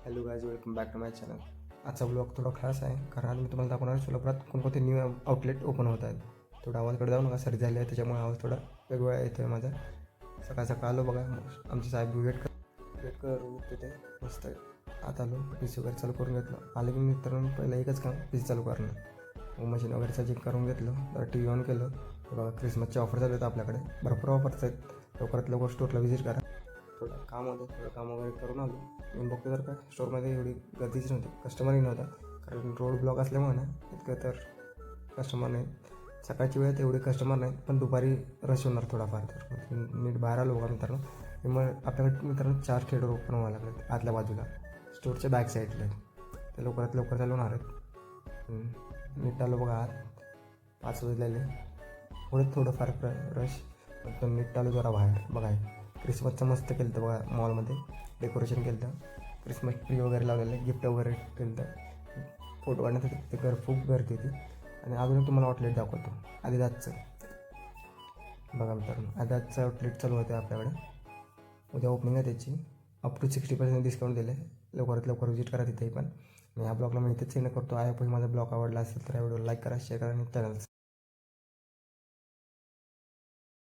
Hello guys, welcome back to my channel. आजचा blog थोडा खास आहे कारण आज मी तुम्हाला दाखवणार आहे सोलापुरात कोणकोणते न्यू आउटलेट ओपन होत आहेत. थोडा आवाजकडे जाऊ नका, सर्दी झाली आहे त्याच्यामुळे आवाज थोडा वेगवेगळा येतो आहे माझा. सकाळ सकाळ आलो बघा, आमचे साहेब वेट करून तिथे मस्त आता आलो. पी सी वगैरे चालू करून घेतलं. आले की मित्रांनो पहिलं एकच काम पी सी चालू करणं. मग मशीन वगैरे चेक करून घेतलं, तर टी व्ही ऑन केलं. बघा क्रिसमसचे ऑफर चालू आहेत आपल्याकडे, भरपूर ऑफर्स आहेत. लवकरात लवकर स्टोरला व्हिजिट करा. थोडं काम होतं, थोडं काम वगैरे करून आलो. मी बघतो तर काय स्टोरमध्ये एवढी गर्दीच नव्हती, कस्टमरही नव्हता कारण रोड ब्लॉक असल्यामुळे ना इतकं तर कस्टमर नाही. सकाळची वेळेत एवढे कस्टमर नाही, पण दुपारी रश होणार थोडाफार. तर नीट बाहेर आलो बघा मित्रांनो. मग आपल्याकडे मित्रांनो 4 थिएटर ओपन व्हावं लागतात आतल्या बाजूला, स्टोरच्या बॅक साईडला. ते लवकरात लवकर चालू होणार आहेत. नीट आलो बघा आत, 5 वाजलेले. थोडंफार रश, पण नीट आलो जरा बाहेर. बघा क्रिसमसचं मस्त केलं होतं बघा, मॉलमध्ये डेकोरेशन केलं होतं. क्रिसमस ट्री वगैरे लावलेलं, गिफ्ट वगैरे केलं होतं. फोटो काढण्यासाठी ते खूप गर्दी होती. आणि अजून तुम्हाला आउटलेट दाखवतो आदिदासचं. बघा मित्रांनो, आदिदासचं आउटलेट चालू होते आपल्याकडे. उद्या ओपनिंग आहे त्याची. अप टू 60% डिस्काउंट दिलं आहे. लवकरात लवकर व्हिजिट करा तिथेही पण. आणि ह्या ब्लॉगला मी इथेच सेंड करतो. माझा ब्लॉग आवडला असेल तर या व्हिडिओला लाईक करा, शेअर करा आणि चॅनल